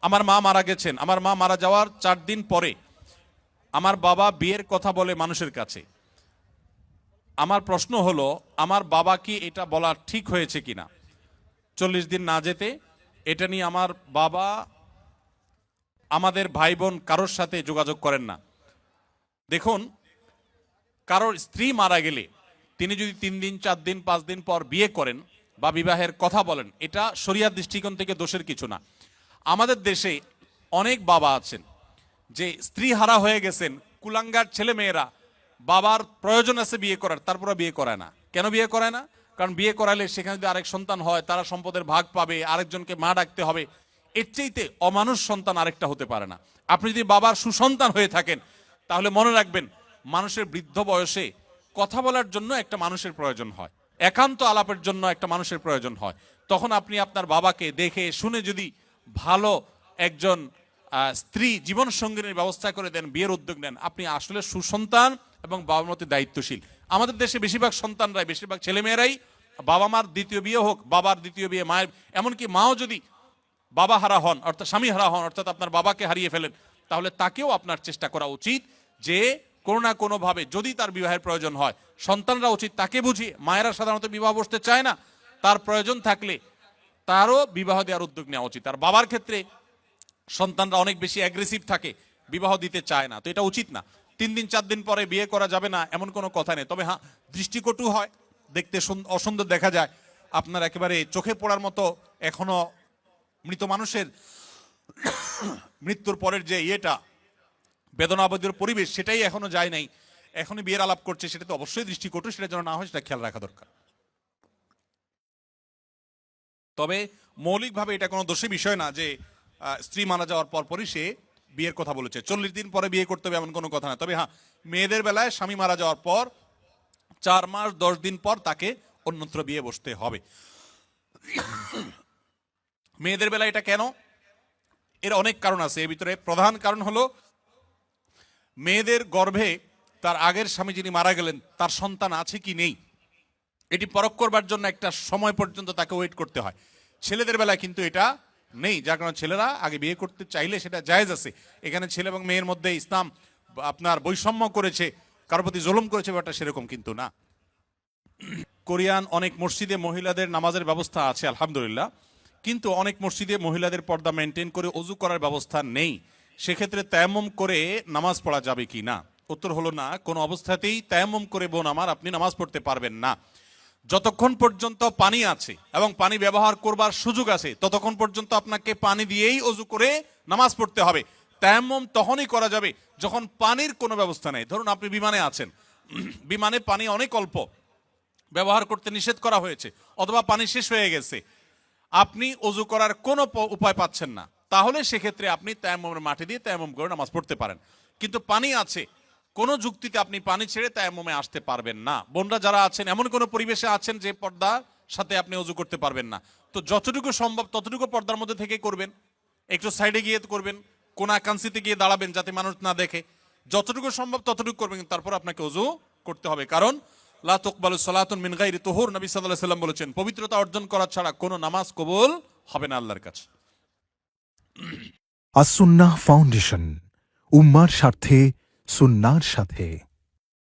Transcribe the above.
আমার মা মারা গেছেন, আমার মা মারা যাওয়ার 4 দিন পরে আমার বাবা বিয়ের কথা বলে মানুষের কাছে। আমার প্রশ্ন হলো, আমার বাবা কি এটা বলা ঠিক হয়েছে কিনা? 40 দিন না যেতে এটা নিয়ে আমার বাবা আমাদের ভাই বোন কারোর সাথে যোগাযোগ করেন না। দেখুন, কারোর স্ত্রী মারা গেলে তিনি যদি 3 দিন 4 দিন 5 দিন পর বিয়ে করেন বা বিবাহের কথা বলেন, এটা শরিয়ার দৃষ্টিকোণ থেকে দোষের কিছু না। আমাদের দেশে অনেক বাবা আছেন যে স্ত্রী হারা হয়ে গেছেন, কুলাঙ্গার ছেলে মেয়েরা বাবার প্রয়োজন আছে বিয়ে করার, তারপরে বিয়ে করায় না। কেন বিয়ে করায় না? কারণ বিয়ে করালে সেখানে যদি আরেক সন্তান হয় তারা সম্পদের ভাগ পাবে, আরেকজনকে মা ডাকতে হবে। এর চাইতে অমানুষ সন্তান আরেকটা হতে পারে না। আপনি যদি বাবার সুসন্তান হয়ে থাকেন তাহলে মনে রাখবেন, মানুষের বৃদ্ধ বয়সে কথা বলার জন্য একটা মানুষের প্রয়োজন হয়, একান্ত আলাপের জন্য একটা মানুষের প্রয়োজন হয়। তখন আপনি আপনার বাবাকে দেখে শুনে যদি ভালো একজন স্ত্রী জীবন সঙ্গিনীর ব্যবস্থা করে দেন, বিয়ের উদ্যোগ নেন, আপনি আসলে সুসন্তান এবং বাবার মতো দায়িত্বশীল। আমাদের দেশে বেশিরভাগ সন্তানরাই, বেশিরভাগ ছেলেমেয়েরাই বাবা মার দ্বিতীয় বিয়ে হোক, বাবার দ্বিতীয় বিয়ে, মায়ের, এমনকি মাও যদি বাবা হারা হন, অর্থাৎ স্বামী হারা হন, অর্থাৎ আপনার বাবাকে হারিয়ে ফেলেন, তাহলে তাকেও আপনার চেষ্টা করা উচিত যে কোনো না কোনোভাবে যদি তার বিবাহের প্রয়োজন হয়, সন্তানরা উচিত তাকে বুঝিয়ে, মায়েরা সাধারণত বিবাহ বসতে চায় না, তার প্রয়োজন থাকলে তারও বিবাহ দেওয়ার উদ্যোগ নেওয়া উচিত। আর বাবার ক্ষেত্রে সন্তানরা অনেক বেশি অ্যাগ্রেসিভ থাকে, বিবাহ দিতে চায় না, তো এটা উচিত না। 3 দিন 4 দিন পরে বিয়ে করা যাবে না এমন কোনো কথা নেই। তবে হ্যাঁ, দৃষ্টিকটু হয়, দেখতে অসুন্দর দেখা যায়। আপনার একেবারে চোখে পড়ার মতো এখনো মৃত মানুষের মৃত্যুর পরের যে বেদনাবদের পরিবেশ, সেটাই এখনো যায় নাই, এখনই বিয়ের আলাপ করছে, সেটা তো অবশ্যই দৃষ্টিকটু, সেটা যেন না হয় সেটা খেয়াল রাখা দরকার। তবে মৌলিকভাবে এটা কোনো দোষের বিষয় না যে স্ত্রী মারা যাওয়ার পরপরই সে বিয়ের কথা বলেছে। 40 দিন পরে বিয়ে করতে হবে এমন কোনো কথা না। তবে হ্যাঁ, মেয়েদের বেলায় স্বামী মারা যাওয়ার পর 4 মাস 10 দিন পর তাকে অন্যত্র বিয়ে বসতে হবে। মেয়েদের বেলায় এটা কেন? এর অনেক কারণ আছে। এর ভিতরে প্রধান কারণ হলো, মেয়েদের গর্ভে তার আগের স্বামী যিনি মারা গেলেন তার সন্তান আছে কি নেই এটি পরখ করবার জন্য একটা সময় পর্যন্ত তাকে ওয়েট করতে হয়। ছেলেদের বেলায় কিন্তু এটা নেই, যার কারণে ছেলেরা আগে বিয়ে করতে চাইলে সেটা জায়েজ আছে। এখানে ছেলে এবং মেয়ের মধ্যে ইসলাম আপনার বৈষম্য করেছে, কারোর প্রতি জুলুম করেছে, ব্যাপারটা সেরকম কিন্তু না। কোরিয়ান অনেক মসজিদে মহিলাদের নামাজের ব্যবস্থা আছে আলহামদুলিল্লাহ, কিন্তু অনেক মসজিদে মহিলাদের পর্দা মেনটেন করে ওযু করার ব্যবস্থা নেই। সেক্ষেত্রে তায়াম্মুম করে নামাজ পড়া যাবে কি না? উত্তর হলো না, কোনো অবস্থাতেই তায়াম্মুম করে বোন আমার আপনি নামাজ পড়তে পারবেন না। যতক্ষণ পর্যন্ত পানি আছে এবং পানি ব্যবহার করবার সুযোগ আছে ততক্ষণ পর্যন্ত আপনাকে পানি দিয়েই ওযু করে নামাজ পড়তে হবে। তায়াম্মুম তখনই করা যাবে যখন পানির কোনো ব্যবস্থা নেই। ধরুন আপনি বিমানে আছেন, বিমানে পানি অনেক অল্প, ব্যবহার করতে নিষেধ করা হয়েছে, অথবা পানি শেষ হয়ে গেছে, আপনি ওযু করার কোনো উপায় পাচ্ছেন না, তাহলে সেক্ষেত্রে আপনি তায়াম্মুমের মাটি দিয়ে তায়াম্মুম করে নামাজ পড়তে পারেন। কিন্তু পানি আছে, কোনো যুক্তিতে আপনি পানি ছেড়ে তায়াম্মুমে আসতে পারবেন না। বোনরা যারা আছেন এমন কোনো পরিবেশে আছেন যে পর্দার সাথে আপনি ওযু করতে পারবেন না, তো যতটুকু সম্ভব ততটুকু পর্দার মধ্যে থেকে করবেন, একটু সাইডে গিয়ে করবেন, কোনা কাঞ্চিতে গিয়ে দাঁড়াবেন যাতে মানুষ না দেখে, যতটুকু সম্ভব ততটুকু করবেন। তারপর আপনাকে ওযু করতে হবে, কারণ লা তুকবালু সালাতুন মিন গায়রি তুহুর, নবী সাল্লাল্লাহু আলাইহি সাল্লাম বলেছেন, পবিত্রতা অর্জন করা ছাড়া কোনো নামাজ কবুল হবে না আল্লাহর কাছে। আস-সুন্নাহ ফাউন্ডেশন, উম্মার স্বার্থে সুন্নাহর সাথে।